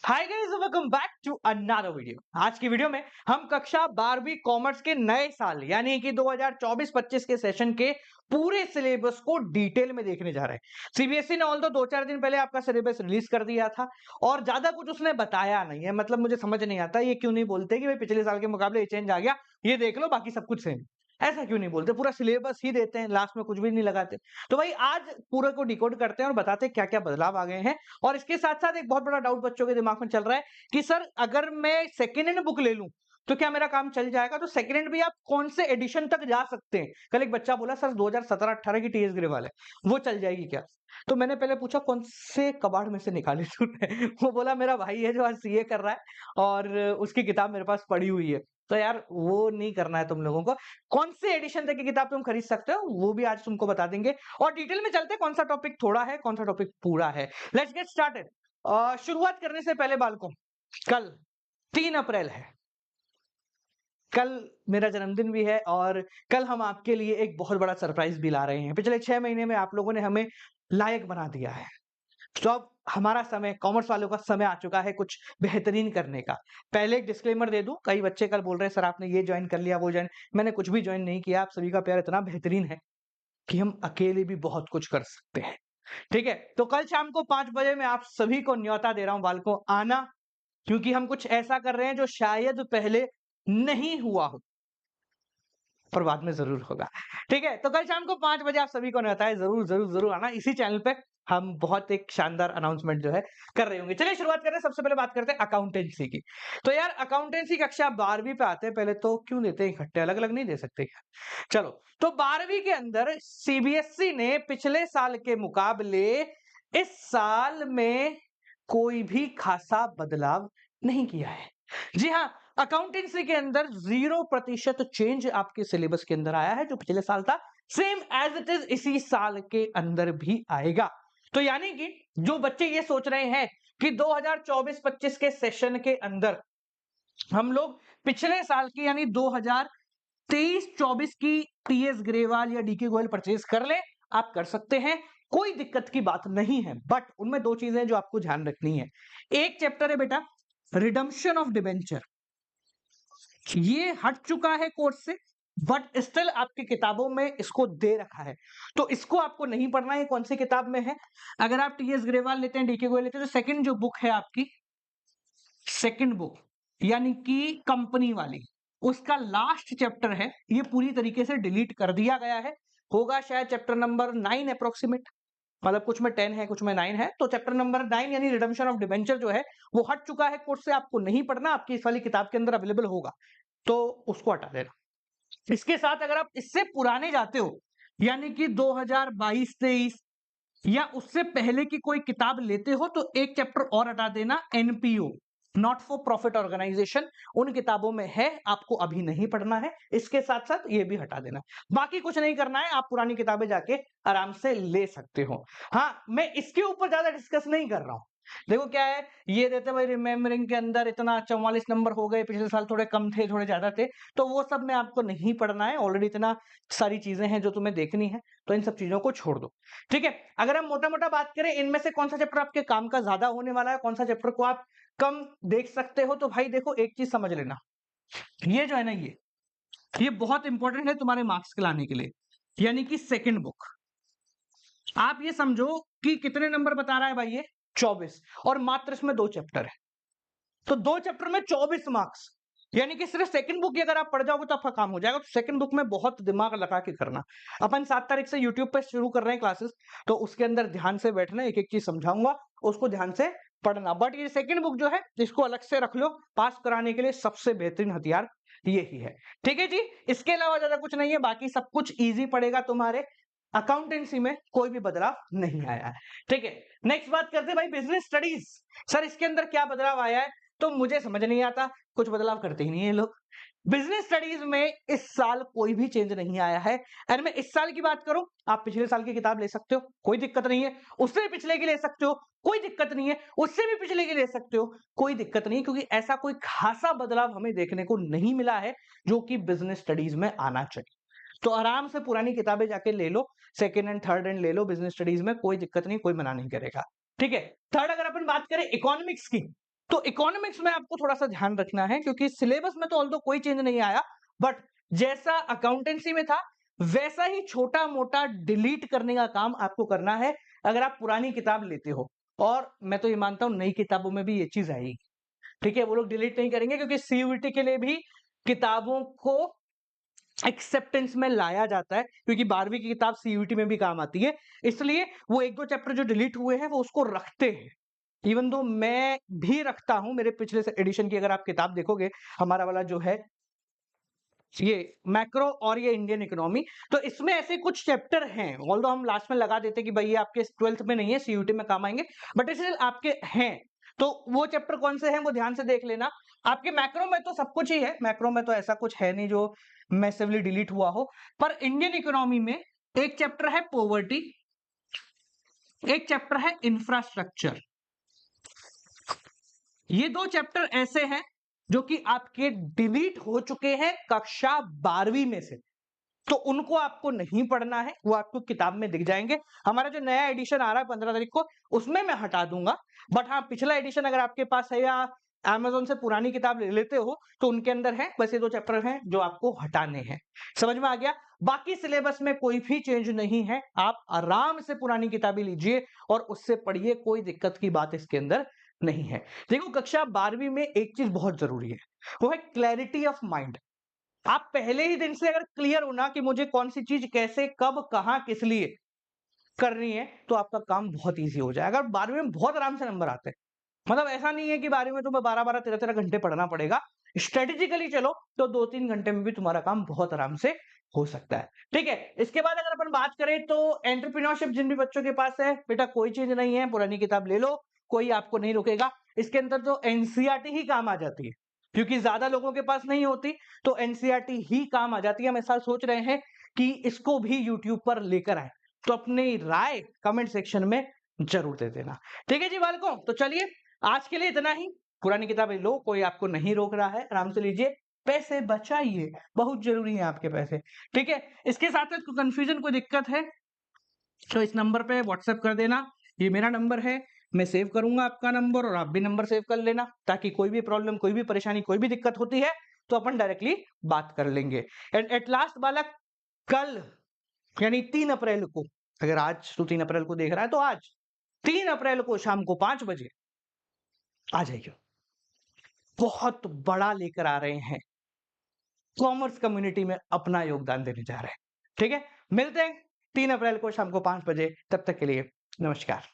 Hi guys, welcome back to another video. आज की video में हम कक्षा 12वीं कॉमर्स के नए साल यानी कि 2024-25 के सेशन के पूरे सिलेबस को डिटेल में देखने जा रहे हैं। सीबीएसई ने ऑल दो चार दिन पहले आपका सिलेबस रिलीज कर दिया था और ज्यादा कुछ उसने बताया नहीं है। मतलब मुझे समझ नहीं आता ये क्यों नहीं बोलते कि भाई पिछले साल के मुकाबले ये चेंज आ गया, ये देख लो, बाकी सब कुछ सेम। ऐसा क्यों नहीं बोलते? पूरा सिलेबस ही देते हैं, लास्ट में कुछ भी नहीं लगाते। तो भाई आज पूरे को डिकोड करते हैं और बताते हैं क्या क्या बदलाव आ गए हैं। और इसके साथ साथ एक बहुत बड़ा डाउट बच्चों के दिमाग में चल रहा है कि सर अगर मैं सेकेंड हैंड बुक ले लूं तो क्या मेरा काम चल जाएगा? तो सेकेंड हैंड भी आप कौन से एडिशन तक जा सकते हैं? कल एक बच्चा बोला सर 2017-18 की टीएस ग्रे वाले वो चल जाएगी क्या? तो मैंने पहले पूछा कौन से कबाड़ में से निकाली तूने? वो बोला मेरा भाई है जो आज सीए कर रहा है और उसकी किताब मेरे पास पड़ी हुई है। तो यार वो नहीं करना है तुम लोगों को। कौन से एडिशन तक की किताब तुम खरीद सकते हो वो भी आज तुमको बता देंगे और डिटेल में चलते हैं कौन सा टॉपिक थोड़ा है कौन सा टॉपिक पूरा है। Let's get started. शुरुआत करने से पहले बालकों, कल 3 अप्रैल है। कल मेरा जन्मदिन भी है और कल हम आपके लिए एक बहुत बड़ा सरप्राइज भी ला रहे हैं। पिछले 6 महीने में आप लोगों ने हमें लायक बना दिया है, तो अब हमारा समय, कॉमर्स वालों का समय आ चुका है कुछ बेहतरीन करने का। पहले एक डिस्क्लेमर दे दूं, कई बच्चे कल बोल रहे हैं सर आपने ये ज्वाइन कर लिया वो ज्वाइन। मैंने कुछ भी ज्वाइन नहीं किया। आप सभी का प्यार इतना बेहतरीन है कि हम अकेले भी बहुत कुछ कर सकते हैं। ठीक है, तो कल शाम को 5 बजे मैं आप सभी को न्योता दे रहा हूं बालकों, आना, क्योंकि हम कुछ ऐसा कर रहे हैं जो शायद पहले नहीं हुआ हो पर बाद में जरूर होगा। ठीक है, तो कल शाम को 5 बजे आप सभी को न्योता है, जरूर जरूर जरूर आना। इसी चैनल पे हम बहुत एक शानदार अनाउंसमेंट जो है कर रहे होंगे। चलिए शुरुआत करें। सबसे पहले बात करते हैं अकाउंटेंसी की। तो यार अकाउंटेंसी कक्षा 12वीं पे आते हैं पहले, तो क्यों देते हैं इकट्ठे, अलग अलग नहीं दे सकते क्या? चलो, तो 12वीं के अंदर सीबीएसई ने पिछले साल के मुकाबले इस साल में कोई भी खासा बदलाव नहीं किया है। जी हाँ, अकाउंटेंसी के अंदर 0% चेंज आपके सिलेबस के अंदर आया है। जो पिछले साल था सेम एज इट इज इसी साल के अंदर भी आएगा। तो यानी कि जो बच्चे ये सोच रहे हैं कि 2024-25 के सेशन के अंदर हम लोग पिछले साल की यानी 2023-24 की टीएस ग्रेवाल या डीके गोयल परचेज कर ले, आप कर सकते हैं, कोई दिक्कत की बात नहीं है। बट उनमें दो चीजें जो आपको ध्यान रखनी है। एक चैप्टर है बेटा रिडम्पशन ऑफ डिबेंचर, ये हट चुका है कोर्स से बट स्टिल आपकी किताबों में इसको दे रखा है, तो इसको आपको नहीं पढ़ना है। कौन सी किताब में है? अगर आप टीएस ग्रेवाल लेते हैं, डीके गोयल लेते हैं, तो सेकंड जो बुक है आपकी, सेकंड बुक यानी कि कंपनी वाली, उसका लास्ट चैप्टर है, ये पूरी तरीके से डिलीट कर दिया गया है। होगा शायद चैप्टर नंबर 9 अप्रोक्सीमेट, मतलब कुछ में 10 है कुछ में 9 है। तो चैप्टर नंबर 9 यानी रिडम्पशन ऑफ डिबेंचर जो है वो हट चुका है कोर्स से, आपको नहीं पढ़ना, आपकी इस वाली किताब के अंदर अवेलेबल होगा, तो उसको हटा देना। इसके साथ अगर आप इससे पुराने जाते हो यानी कि 2022-23 या उससे पहले की कोई किताब लेते हो, तो एक चैप्टर और हटा देना, NPO, not for profit organisation, उन किताबों में है, आपको अभी नहीं पढ़ना है। इसके साथ साथ ये भी हटा देना, बाकी कुछ नहीं करना है, आप पुरानी किताबें जाके आराम से ले सकते हो। हाँ, मैं इसके ऊपर ज्यादा डिस्कस नहीं कर रहा हूं। देखो क्या है, ये देते भाई रिमेम्बरिंग के अंदर इतना 44 नंबर हो गए, पिछले साल थोड़े कम थे थोड़े ज्यादा थे, तो वो सब में आपको नहीं पढ़ना है। ऑलरेडी इतना सारी चीजें हैं जो तुम्हें देखनी है, तो इन सब चीजों को छोड़ दो। ठीक है, अगर हम मोटा मोटा बात करें इनमें से कौन सा चैप्टर आपके काम का ज्यादा होने वाला है, कौन सा चैप्टर को आप कम देख सकते हो, तो भाई देखो एक चीज समझ लेना, ये जो है ना, ये बहुत इंपॉर्टेंट है तुम्हारे मार्क्स के लाने के लिए। यानी कि सेकंड बुक, आप ये समझो कि कितने नंबर बता रहा है भाई ये, 24, और मात्र इसमें 2 चैप्टर है, तो 2 चैप्टर में 24 मार्क्स, यानी कि सिर्फ सेकंड बुक ही अगर आप पढ़ जाओगे तो आपका काम हो जाएगा। तो सेकंड बुक में बहुत दिमाग लगा के करना। अपन 7 तारीख से यूट्यूब पे शुरू कर रहे हैं क्लासेस, तो उसके अंदर ध्यान से बैठना, एक एक चीज समझाऊंगा, उसको ध्यान से पढ़ना। बट ये सेकंड बुक जो है इसको अलग से रख लो, पास कराने के लिए सबसे बेहतरीन हथियार यही है। ठीक है जी, इसके अलावा ज्यादा कुछ नहीं है, बाकी सब कुछ ईजी पड़ेगा तुम्हारे। अकाउंटेंसी में कोई भी बदलाव नहीं आया है। ठीक है, नेक्स्ट बात करते हैं भाई बिजनेस स्टडीज। सर इसके अंदर क्या बदलाव आया है? तो मुझे समझ नहीं आता, कुछ बदलाव करते ही नहीं है लोग। बिजनेस स्टडीज में इस साल कोई भी चेंज नहीं आया है। अगर मैं इस साल की बात करूं, आप पिछले साल की किताब ले सकते हो, कोई दिक्कत नहीं है, उससे भी पिछले की ले सकते हो, कोई दिक्कत नहीं है, उससे भी पिछले की ले सकते हो, कोई दिक्कत नहीं, क्योंकि ऐसा कोई खासा बदलाव हमें देखने को नहीं मिला है जो कि बिजनेस स्टडीज में आना चाहिए। तो आराम से पुरानी किताबें जाके ले लो, सेकेंड एंड थर्ड एंड ले लो बिजनेस स्टडीज में, कोई दिक्कत नहीं, कोई मना नहीं करेगा। ठीक है, थर्ड अगर अपन बात करें इकोनॉमिक्स की, तो इकोनॉमिक्स में आपको थोड़ा सा ध्यान रखना है, क्योंकि सिलेबस में तो ऑल्दो कोई चेंज नहीं आया, बट जैसा अकाउंटेंसी में था वैसा ही छोटा मोटा डिलीट करने का काम आपको करना है अगर आप पुरानी किताब लेते हो। और मैं तो ये मानता हूं नई किताबों में भी ये चीज आएगी, ठीक है। वो लोग डिलीट नहीं करेंगे, क्योंकि सीयूईटी के लिए भी किताबों को एक्सेप्टेंस में लाया जाता है, क्योंकि 12वीं की किताब सीयूईटी में भी काम आती है, इसलिए वो एक दो चैप्टर जो डिलीट हुए हैं वो उसको रखते हैं। इवन दो मैं भी रखता हूं, मेरे पिछले एडिशन की अगर आप किताब देखोगे, हमारा वाला जो है ये मैक्रो और ये इंडियन इकोनॉमी, तो इसमें ऐसे कुछ चैप्टर हैं, ऑल्दो हम लास्ट में लगा देते कि भाई ये आपके 12th में नहीं है, सीयूटी में काम आएंगे, बट इसलिए आपके हैं। तो वो चैप्टर कौन से हैं वो ध्यान से देख लेना। आपके मैक्रो में तो सब कुछ ही है, मैक्रो में तो ऐसा कुछ है नहीं जो मैसिवली डिलीट हुआ हो, पर इंडियन इकोनॉमी में एक चैप्टर है पॉवर्टी, एक चैप्टर है इंफ्रास्ट्रक्चर। ये दो चैप्टर ऐसे हैं जो कि आपके डिलीट हो चुके हैं कक्षा 12वीं में से, तो उनको आपको नहीं पढ़ना है, वो आपको किताब में दिख जाएंगे। हमारा जो नया एडिशन आ रहा है 15 तारीख को, उसमें मैं हटा दूंगा, बट हाँ पिछला एडिशन अगर आपके पास है या अमेज़न से पुरानी किताब ले लेते हो तो उनके अंदर है, बस ये दो चैप्टर हैं जो आपको हटाने हैं। समझ में आ गया? बाकी सिलेबस में कोई भी चेंज नहीं है, आप आराम से पुरानी किताबें लीजिए और उससे पढ़िए, कोई दिक्कत की बात इसके अंदर नहीं है। देखो कक्षा 12वीं में एक चीज बहुत जरूरी है, वो है क्लैरिटी ऑफ माइंड। आप पहले ही दिन से अगर क्लियर हो ना कि मुझे कौन सी चीज कैसे कब कहां किस लिए करनी है, तो आपका काम बहुत इजी हो जाएगा। 12वीं में बहुत आराम से नंबर आते हैं, मतलब ऐसा नहीं है कि 12वीं में तुम्हें 12-12 13-13 घंटे पढ़ना पड़ेगा। स्ट्रेटेजिकली चलो तो 2-3 घंटे में भी तुम्हारा काम बहुत आराम से हो सकता है। ठीक है, इसके बाद अगर अपन बात करें तो एंटरप्रेन्योरशिप जिन भी बच्चों के पास है, बेटा कोई चीज नहीं है, पुरानी किताब ले लो, कोई आपको नहीं रोकेगा। इसके अंदर तो एनसीईआरटी ही काम आ जाती है, क्योंकि ज्यादा लोगों के पास नहीं होती, तो एनसीईआरटी ही काम आ जाती है। हम ऐसा सोच रहे हैं कि इसको भी यूट्यूब पर लेकर आए, तो अपनी राय कमेंट सेक्शन में जरूर दे देना। ठीक है जी बालकों, तो चलिए आज के लिए इतना ही। पुरानी किताबें लो, कोई आपको नहीं रोक रहा है, आराम से लीजिए, पैसे बचाइए, बहुत जरूरी है आपके पैसे। ठीक है, इसके साथ साथ कंफ्यूजन कोई दिक्कत है तो इस नंबर पे व्हाट्सएप कर देना, ये मेरा नंबर है, मैं सेव करूंगा आपका नंबर और आप भी नंबर सेव कर लेना, ताकि कोई भी प्रॉब्लम, कोई भी परेशानी, कोई भी दिक्कत होती है तो अपन डायरेक्टली बात कर लेंगे। एंड एट लास्ट बालक, कल यानी 3 अप्रैल को, अगर आज तो 3 अप्रैल को देख रहा है तो आज 3 अप्रैल को शाम को 5 बजे आ जाइए, बहुत बड़ा लेकर आ रहे हैं, कॉमर्स कम्युनिटी में अपना योगदान देने जा रहे हैं। ठीक है, मिलते हैं 3 अप्रैल को शाम को 5 बजे, तब तक के लिए नमस्कार।